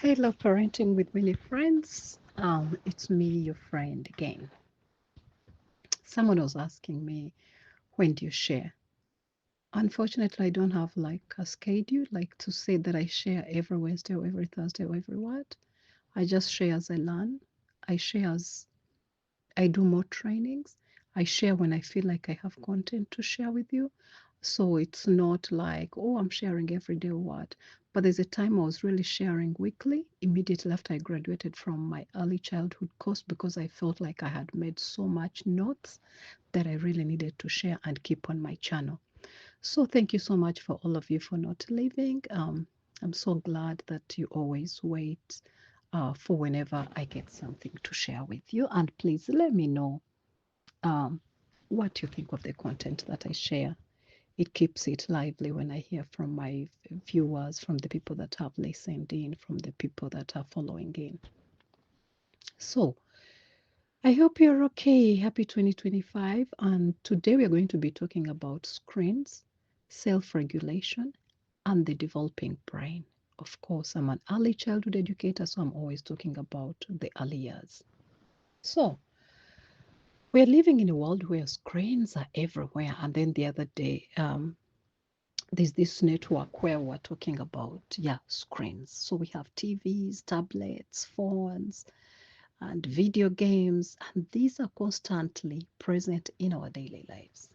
Hello, Parenting with Many Friends. It's me, your friend again. Someone was asking me, when do you share? Unfortunately, I don't have like a schedule, like to say that I share every Wednesday or every Thursday or every what. I just share as I learn. I share as I do more trainings. I share when I feel like I have content to share with you. So it's not like, oh, I'm sharing every day or what. But there's a time I was really sharing weekly, immediately after I graduated from my early childhood course, because I felt like I had made so much notes that I really needed to share and keep on my channel. So thank you so much for all of you for not leaving. I'm so glad that you always wait for whenever I get something to share with you. And please let me know um, what you think of the content that I share. It keeps it lively when I hear from my viewers, from the people that have listened in, from the people that are following in. So I hope you're okay. Happy 2025. And today we are going to be talking about screens, self-regulation, and the developing brain. Of course, I'm an early childhood educator, so I'm always talking about the early years. So we're living in a world where screens are everywhere. And then the other day, there's this network where we're talking about, screens. So we have TVs, tablets, phones, and video games, and these are constantly present in our daily lives.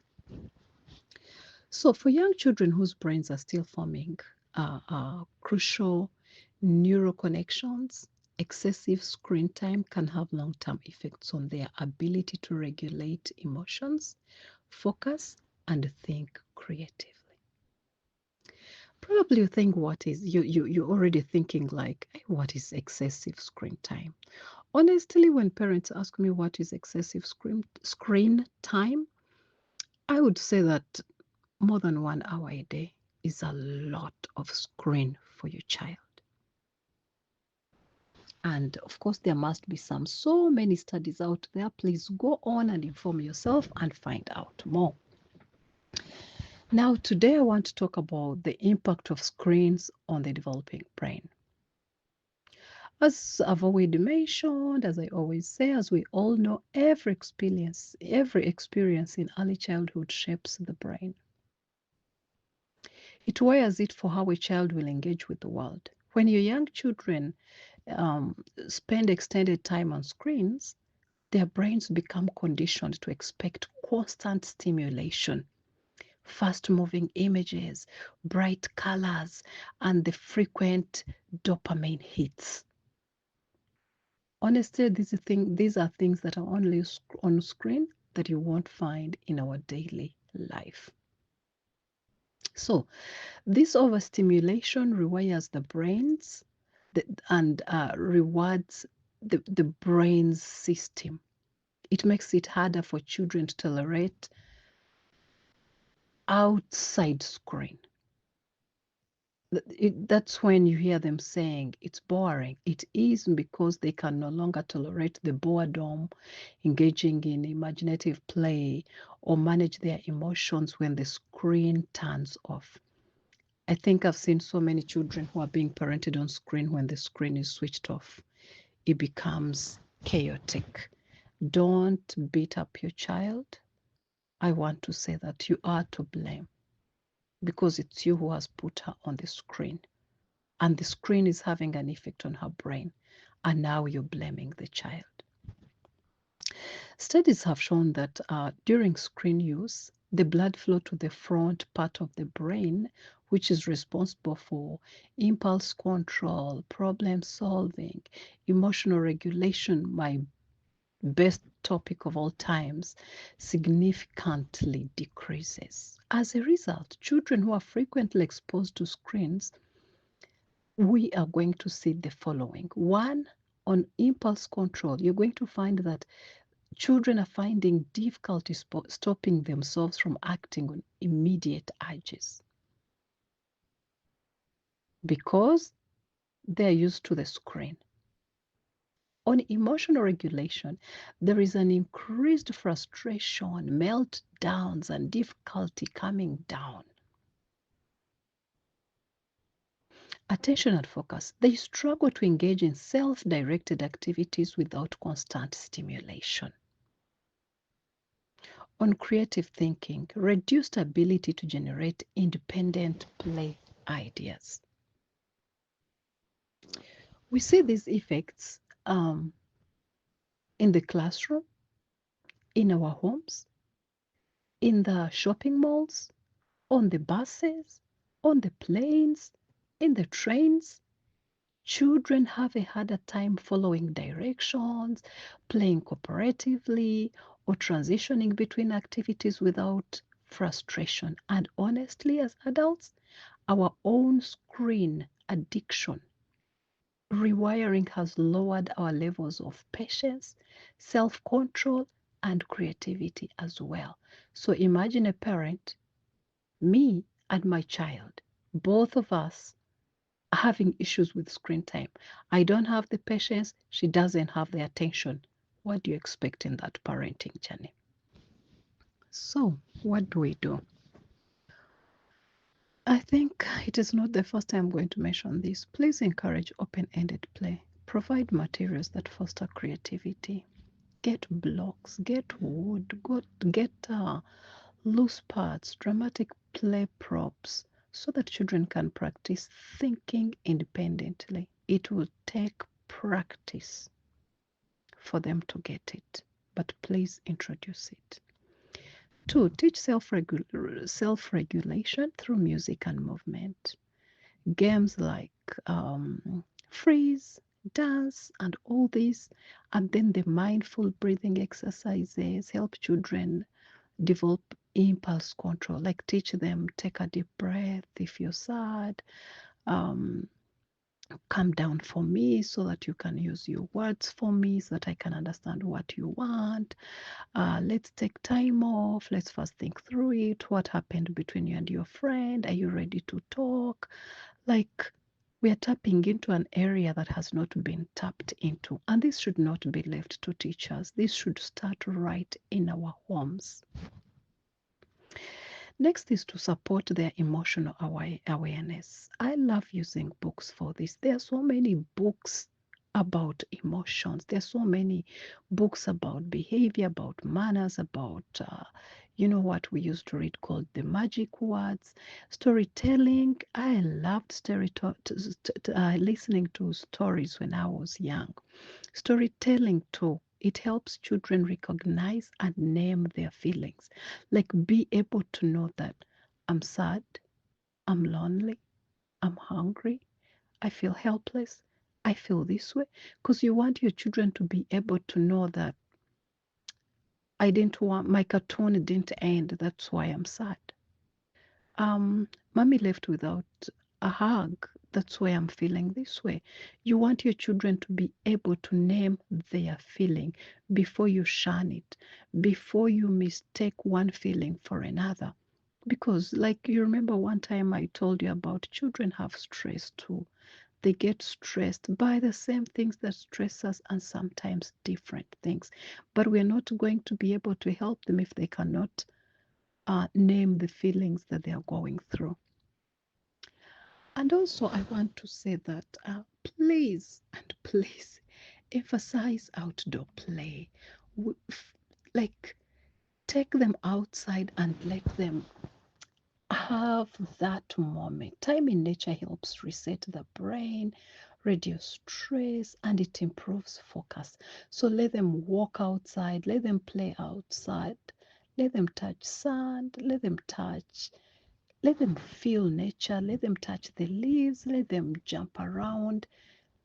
So for young children whose brains are still forming crucial neural connections, excessive screen time can have long-term effects on their ability to regulate emotions, focus, and think creatively. Probably you think what is you're already thinking like, "Hey, what is excessive screen time?" Honestly, when parents ask me what is excessive screen time, I would say that more than 1 hour a day is a lot of screen for your child. And of course, there must be so many studies out there. Please go on and inform yourself and find out more. Now, today I want to talk about the impact of screens on the developing brain. As I've already mentioned, as I always say, as we all know, every experience in early childhood shapes the brain. It wires it for how a child will engage with the world. When your young children spend extended time on screens, their brains become conditioned to expect constant stimulation, fast moving images, bright colors, and the frequent dopamine hits. Honestly, these are things that are only on screen that you won't find in our daily life. So this overstimulation rewires the brains and rewards the brain's system. It makes it harder for children to tolerate outside screen. That's when you hear them saying it's boring. It is because they can no longer tolerate the boredom, engaging in imaginative play, or manage their emotions when the screen turns off. I think I've seen so many children who are being parented on screen when the screen is switched off. It becomes chaotic. Don't beat up your child. I want to say that you are to blame because it's you who has put her on the screen. And the screen is having an effect on her brain. And now you're blaming the child. Studies have shown that during screen use, the blood flow to the front part of the brain, which is responsible for impulse control, problem solving, emotional regulation, my best topic of all times, significantly decreases. As a result, children who are frequently exposed to screens, we are going to see the following. One, on impulse control, you're going to find that children are finding difficulty stopping themselves from acting on immediate urges because they're used to the screen. On emotional regulation, there is an increased frustration, meltdowns, and difficulty coming down. Attention and focus. They struggle to engage in self-directed activities without constant stimulation. On creative thinking, reduced ability to generate independent play ideas. We see these effects in the classroom, in our homes, in the shopping malls, on the buses, on the planes, in the trains. Children have a harder time following directions, playing cooperatively, or transitioning between activities without frustration. And honestly, as adults, our own screen addiction rewiring has lowered our levels of patience, self control, and creativity as well. So imagine a parent, me and my child, both of us having issues with screen time. I don't have the patience, she doesn't have the attention. What do you expect in that parenting journey? So, what do we do? I think it is not the first time I'm going to mention this. Please encourage open ended play. Provide materials that foster creativity. Get blocks, get wood, get loose parts, dramatic play props, so that children can practice thinking independently. It will take practice for them to get it, but please introduce it. Two, teach self-regulation through music and movement. Games like freeze, dance, and all this, and then the mindful breathing exercises help children develop impulse control. Like teach them, take a deep breath if you're sad, um, calm down for me so that you can use your words for me so that I can understand what you want. Let's take time off. Let's first think through it. What happened between you and your friend? Are you ready to talk? Like, we are tapping into an area that has not been tapped into. And this should not be left to teachers. This should start right in our homes. Next is to support their emotional awareness. I love using books for this. There are so many books about emotions. There are so many books about behavior, about manners, about, what we used to read called the magic words, storytelling. I loved listening to stories when I was young. Storytelling too. It helps children recognize and name their feelings. Like be able to know that I'm sad, I'm lonely, I'm hungry, I feel helpless, I feel this way. Because you want your children to be able to know that I didn't want my cartoon didn't end, that's why I'm sad. Mommy left without a hug. That's why I'm feeling this way. You want your children to be able to name their feeling before you shun it, before you mistake one feeling for another. Because, like, you remember one time I told you about children have stress too. They get stressed by the same things that stress us and sometimes different things. But we're not going to be able to help them if they cannot name the feelings that they are going through. And also, I want to say that please and please emphasize outdoor play. Like, take them outside and let them have that moment. Time in nature helps reset the brain, reduce stress, and it improves focus. So let them walk outside, let them play outside, let them touch sand, let them feel nature, let them touch the leaves, let them jump around.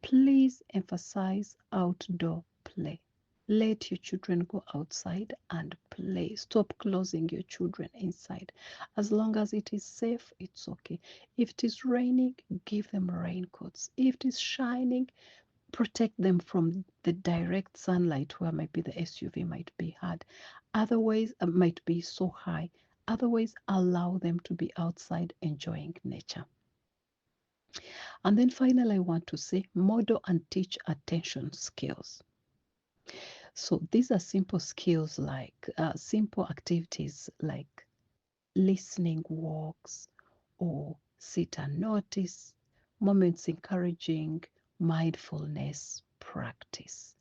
Please emphasize outdoor play. Let your children go outside and play. Stop closing your children inside. As long as it is safe, it's okay. If it is raining, give them raincoats. If it is shining, protect them from the direct sunlight where maybe the SUV might be hard. Otherwise, might be so high. Otherwise, allow them to be outside enjoying nature. And then finally, I want to say model and teach attention skills. So these are simple skills like simple activities like listening walks or sit and notice, moments encouraging mindfulness practice,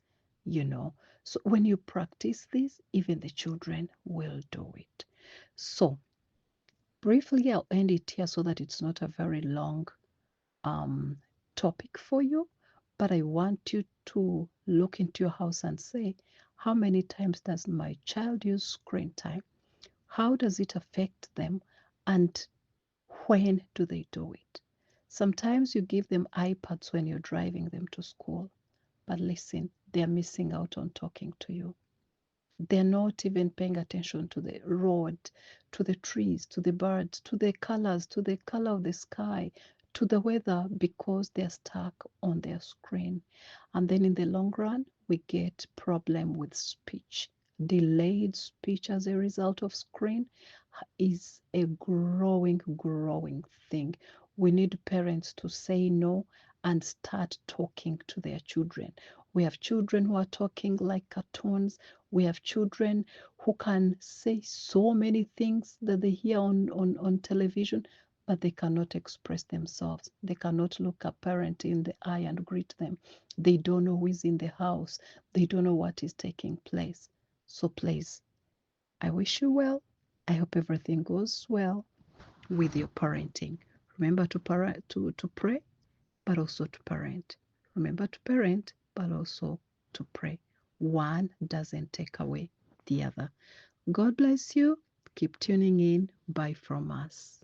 you know. So when you practice this, even the children will do it. So briefly, I'll end it here so that it's not a very long um, topic for you. But I want you to look into your house and say, how many times does my child use screen time? How does it affect them? And when do they do it? Sometimes you give them iPads when you're driving them to school, but listen, they're missing out on talking to you. They're not even paying attention to the road, to the trees, to the birds, to the colors, to the color of the sky, to the weather, because they're stuck on their screen. And then in the long run, we get problem with speech. Delayed speech as a result of screen is a growing thing. We need parents to say no and start talking to their children. We have children who are talking like cartoons. We have children who can say so many things that they hear on television, but they cannot express themselves. They cannot look a parent in the eye and greet them. They don't know who is in the house. They don't know what is taking place. So please, I wish you well. I hope everything goes well with your parenting. Remember to pray, but also to parent. Remember to parent, but also to pray. One doesn't take away the other. God bless you. Keep tuning in. Bye from us.